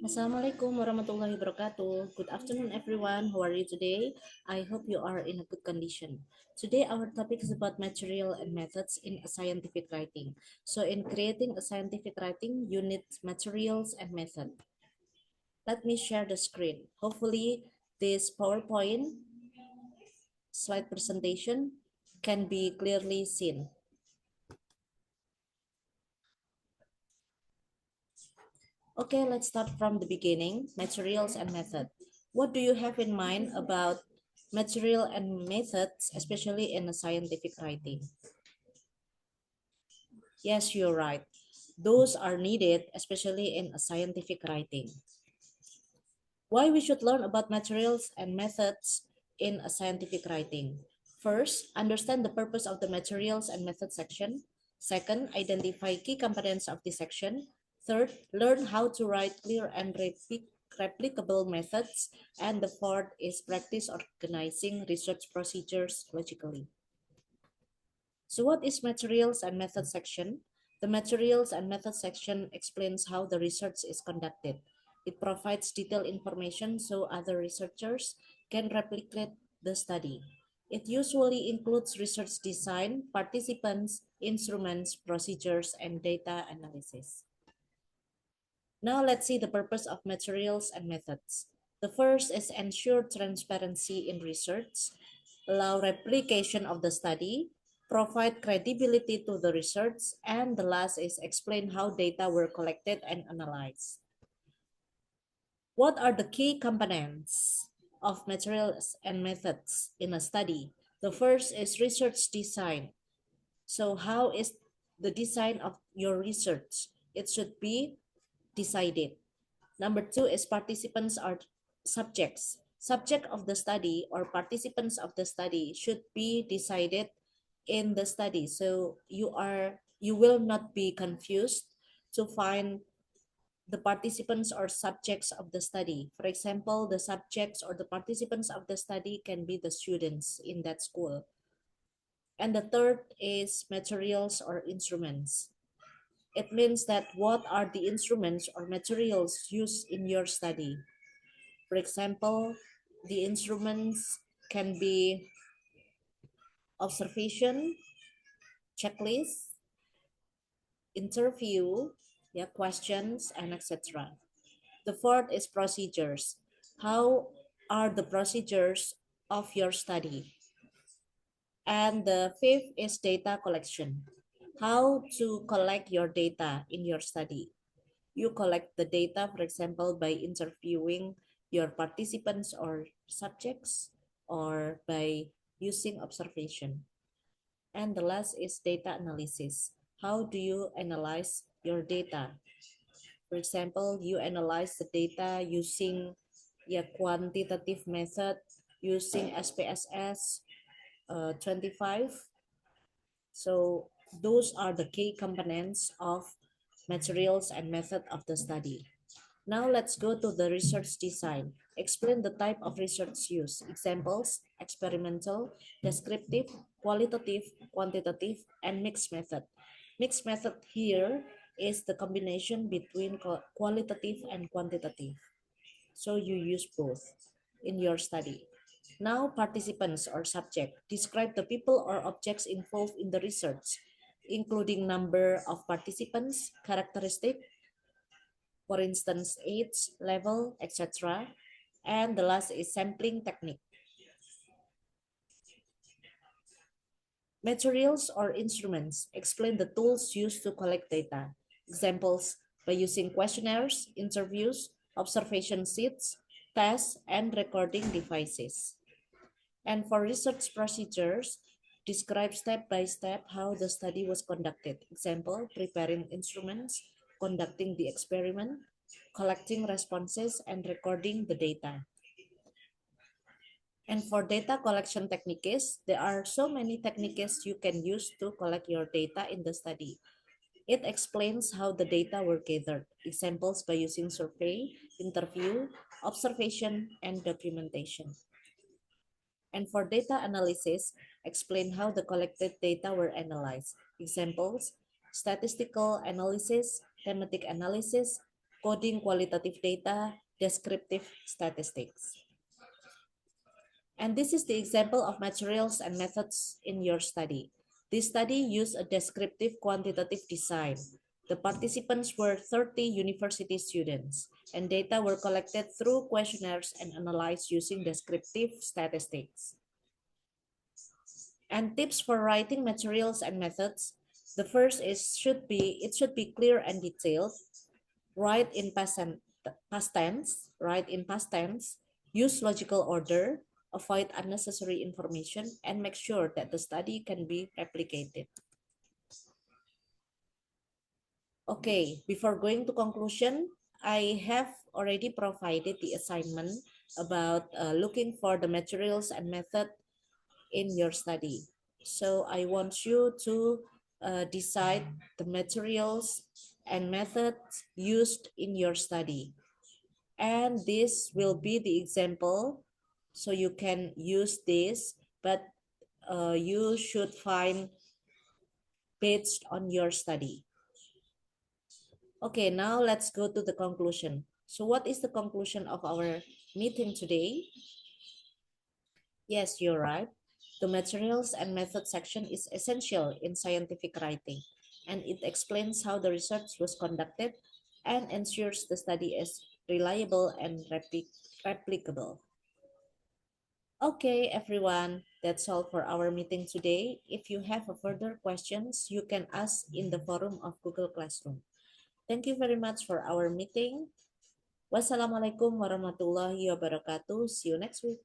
Assalamualaikum warahmatullahi wabarakatuh. Good afternoon, everyone. How are you today? I hope you are in a good condition. Today, our topic is about material and methods in a scientific writing. So, in creating a scientific writing, you need materials and method. Let me share the screen. Hopefully, this PowerPoint slide presentation can be clearly seen. Okay, let's start from the beginning, materials and method. What do you have in mind about material and methods, especially in a scientific writing? Yes, you're right. Those are needed, especially in a scientific writing. Why we should learn about materials and methods in a scientific writing? First, understand the purpose of the materials and methods section. Second, identify key components of this section. Third, learn how to write clear and replicable methods. And the fourth is practice organizing research procedures logically. So what is materials and methods section? The materials and methods section explains how the research is conducted. It provides detailed information so other researchers can replicate the study. It usually includes research design, participants, instruments, procedures, and data analysis. Now let's see the purpose of materials and methods. The first is ensure transparency in research, allow replication of the study, provide credibility to the research, and the last is explain how data were collected and analyzed. What are the key components of materials and methods in a study? The first is research design. So how is the design of your research? It should be decided. Number two is participants are subjects. Subject of the study or participants of the study should be decided in the study. So you will not be confused to find the participants or subjects of the study. For example, the subjects or the participants of the study can be the students in that school. And the third is materials or instruments. It means that what are the instruments or materials used in your study? For example, the instruments can be observation, checklist, interview, yeah, questions, and etc. The fourth is procedures. How are the procedures of your study? And the fifth is data collection. How to collect your data in your study? You collect the data, for example, by interviewing your participants or subjects or by using observation. And the last is data analysis. How do you analyze your data? For example, you analyze the data using quantitative method, using SPSS 25. So those are the key components of materials and method of the study. Now let's go to the research design. Explain the type of research used. Examples, experimental, descriptive, qualitative, quantitative, and mixed method. Mixed method here is the combination between qualitative and quantitative. So you use both in your study. Now participants or subject. Describe the people or objects involved in the research, including number of participants, characteristic, for instance, age, level, etc. And the last is sampling technique. Materials or instruments. Explain the tools used to collect data. Examples, by using questionnaires, interviews, observation sheets, tests, and recording devices. And for research procedures, describe step by step how the study was conducted. Example, preparing instruments, conducting the experiment, collecting responses, and recording the data. And for data collection techniques, there are so many techniques you can use to collect your data in the study. It explains how the data were gathered. Examples by using survey, interview, observation, and documentation. And for data analysis, explain how the collected data were analyzed. Examples, statistical analysis, thematic analysis, coding qualitative data, descriptive statistics. And this is the example of materials and methods in your study. This study used a descriptive quantitative design. The participants were 30 university students, and data were collected through questionnaires and analyzed using descriptive statistics. And tips for writing materials and methods. The first is it should be clear and detailed. Write in past tense, use logical order, avoid unnecessary information, and make sure that the study can be replicated. Okay, before going to conclusion, I have already provided the assignment about looking for the materials and method in your study. So I want you to decide the materials and methods used in your study. And this will be the example, so you can use this, but you should find based on your study. Okay, now let's go to the conclusion. So what is the conclusion of our meeting today? Yes, you're right. The materials and method section is essential in scientific writing, and it explains how the research was conducted and ensures the study is reliable and replicable. Okay, everyone, that's all for our meeting today. If you have further questions, you can ask in the forum of Google Classroom. Thank you very much for our meeting. Wassalamualaikum warahmatullahi wabarakatuh. See you next week.